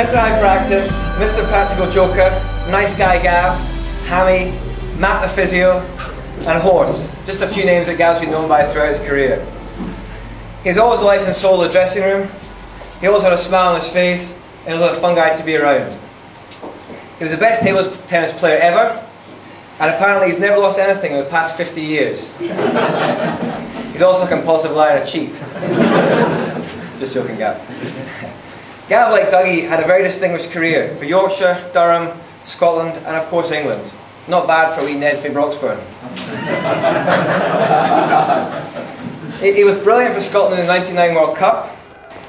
Mr. Hyperactive, Mr. Practical Joker, Nice Guy Gav, Hammy, Matt the Physio, and Horse. Just a few names that Gav's been known by throughout his career. He's always the life and soul of the dressing room. He always had a smile on his face, and he was a fun guy to be around. He was the best table tennis player ever, and apparently he's never lost anything in the past 50 years. He's also a compulsive liar and a cheat. Just joking, Gav. Gav, like Dougie, had a very distinguished career for Yorkshire, Durham, Scotland, and of course England. Not bad for wee Ned from Broxburn. He was brilliant for Scotland in the '99 World Cup.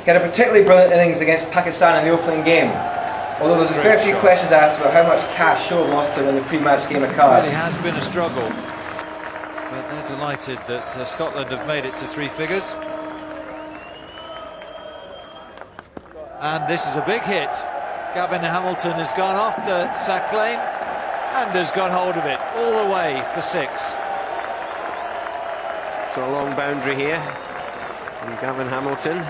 He had a particularly brilliant innings against Pakistan in the opening game. Although there's a fair few questions asked about how much cash Shoaib lost to him in the pre-match game of cards. It really has been a struggle, but they're delighted that Scotland have made it to 3 figures. And this is a big hit. Gavin Hamilton has gone off the sack lane and has got hold of it all the way for 6. So a long boundary here from Gavin Hamilton.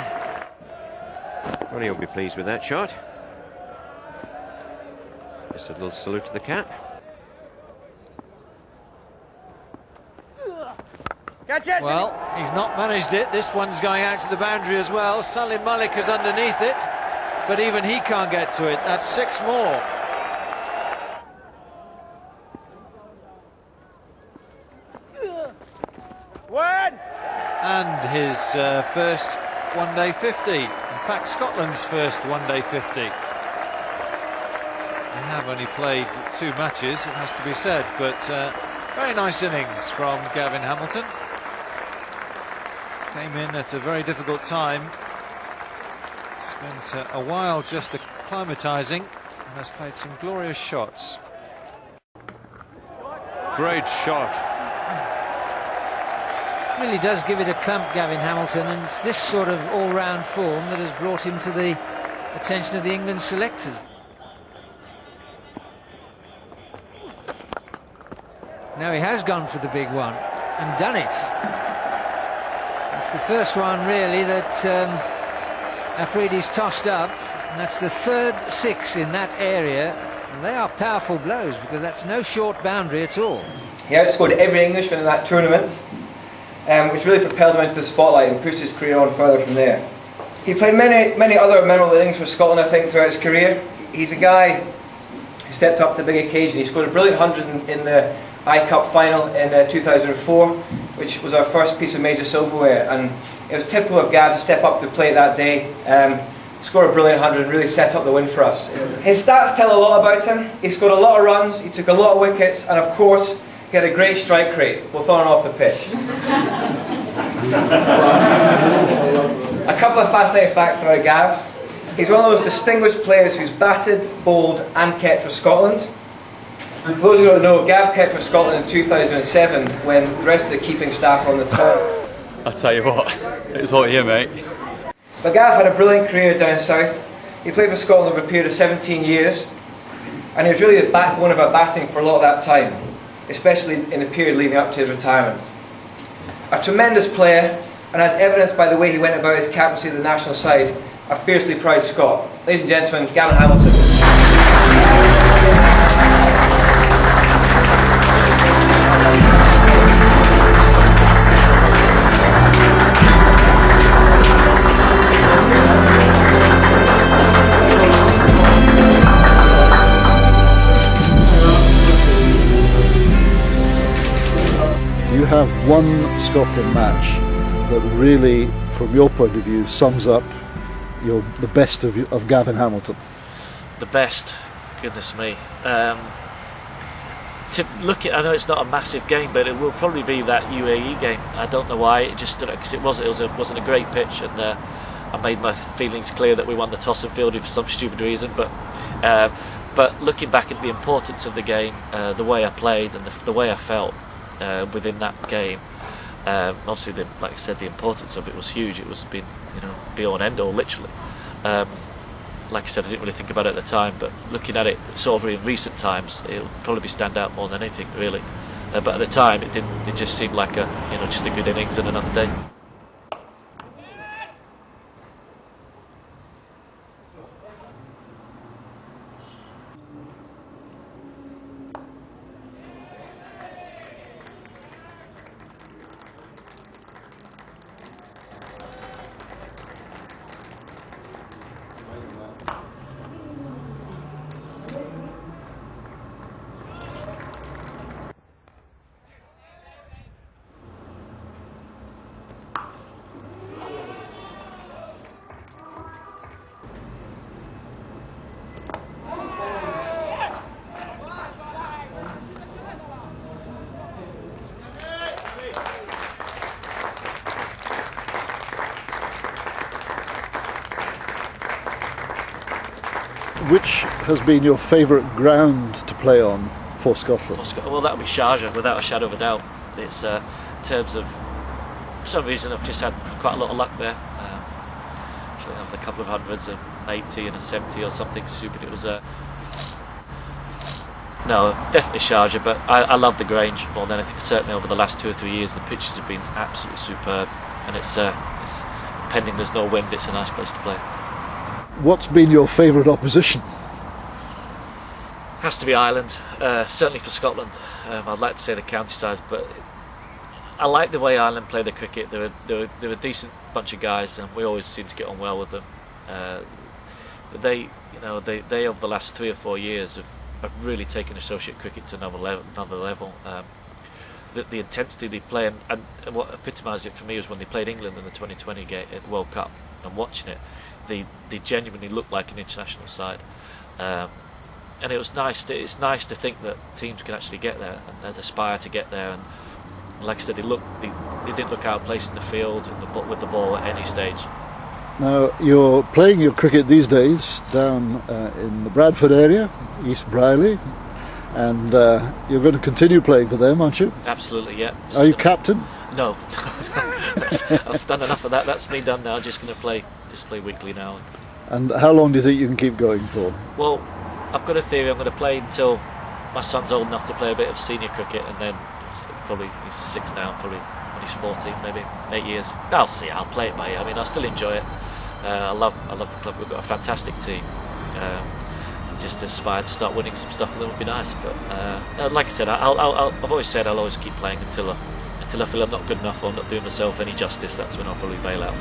Well, he'll be pleased with that shot. Just a little salute to the cap. Well, he's not managed it. This one's going out to the boundary as well. Salim Malik is underneath it, but even he can't get to it. That's 6 more. And his first one-day 50. In fact, Scotland's first one-day 50. They have only played 2 matches, it has to be said, but very nice innings from Gavin Hamilton. Came in at a very difficult time. Spent a while just acclimatising and has played some glorious shots. Great shot. Really does give it a clump, Gavin Hamilton, and it's this sort of all-round form that has brought him to the attention of the England selectors. Now he has gone for the big one and done it. It's the first one really that Afridi's tossed up, and that's the 3rd 6 in that area, and they are powerful blows because that's no short boundary at all. He outscored every Englishman in that tournament, which really propelled him into the spotlight and pushed his career on further from there. He played many other memorable innings for Scotland, I think, throughout his career. He's a guy who stepped up to the big occasion. He scored a brilliant 100 in the I-Cup final in 2004, which was our first piece of major silverware, and it was typical of Gav to step up to the plate that day, score a brilliant 100 and really set up the win for us. His stats tell a lot about him. He scored a lot of runs, he took a lot of wickets, and of course he had a great strike rate, both on and off the pitch. A couple of fascinating facts about Gav. He's one of those distinguished players who's batted, bowled and kept for Scotland. For those who don't know, Gav kept for Scotland in 2007 when the rest of the keeping staff were on the top. I'll tell you what, it's hot here, mate. But Gav had a brilliant career down south. He played for Scotland over a period of 17 years, and he was really the backbone of our batting for a lot of that time, especially in the period leading up to his retirement. A tremendous player, and as evidenced by the way he went about his captaincy of the national side, a fiercely proud Scot. Ladies and gentlemen, Gavin Hamilton. Do you have one Scotland match that really, from your point of view, sums up the best of Gavin Hamilton? The best? Goodness me. To look at, I know it's not a massive game, but it will probably be that UAE game. I don't know why, it just stood out because it wasn't a great pitch, and I made my feelings clear that we won the toss and fielded for some stupid reason. But looking back at the importance of the game, the way I played and the way I felt within that game, obviously, like I said, the importance of it was huge. It was been, be all and end all, literally. Like I said, I didn't really think about it at the time, but looking at it sort of in recent times, it'll probably stand out more than anything, really. But at the time, it didn't. It just seemed like just a good innings and another day. which has been your favourite ground to play on for Scotland? Well, that would be Sharjah, without a shadow of a doubt. It's in terms of, for some reason, I've just had quite a lot of luck there. Actually, having a couple of hundreds, an 80 and a 70 or something stupid. It was no, definitely Sharjah, but I love the Grange more than anything. Certainly over the last 2 or 3 years, the pitches have been absolutely superb, and it's pending there's no wind, it's a nice place to play. What's been your favourite opposition? Has to be Ireland, certainly for Scotland. I'd like to say the county sides, but I like the way Ireland play the cricket. They're a decent bunch of guys, and we always seem to get on well with them. But they over the last 3 or 4 years have really taken associate cricket to another level. The intensity they play, and what epitomised it for me was when they played England in the 2020 World Cup, and watching it, they genuinely looked like an international side. And it was nice. It's nice to think that teams can actually get there and aspire to get there. And like I said, they didn't look out of place in the field with the ball at any stage. Now, you're playing your cricket these days down in the Bradford area, East Brierley, and you're going to continue playing for them, aren't you? Absolutely, yeah. Are you captain? No, I've done enough of that. That's me done now. Just play weekly now. And how long do you think you can keep going for? Well, I've got a theory. I'm going to play until my son's old enough to play a bit of senior cricket, and then he's 6 now, probably when he's 14, maybe 8 years. I'll see. I'll play it by ear. I mean, I still enjoy it. I love the club. We've got a fantastic team. Just aspire to start winning some stuff, and that would be nice. But like I said, I've always said I'll always keep playing until I feel I'm not good enough or I'm not doing myself any justice. That's when I'll probably bail out.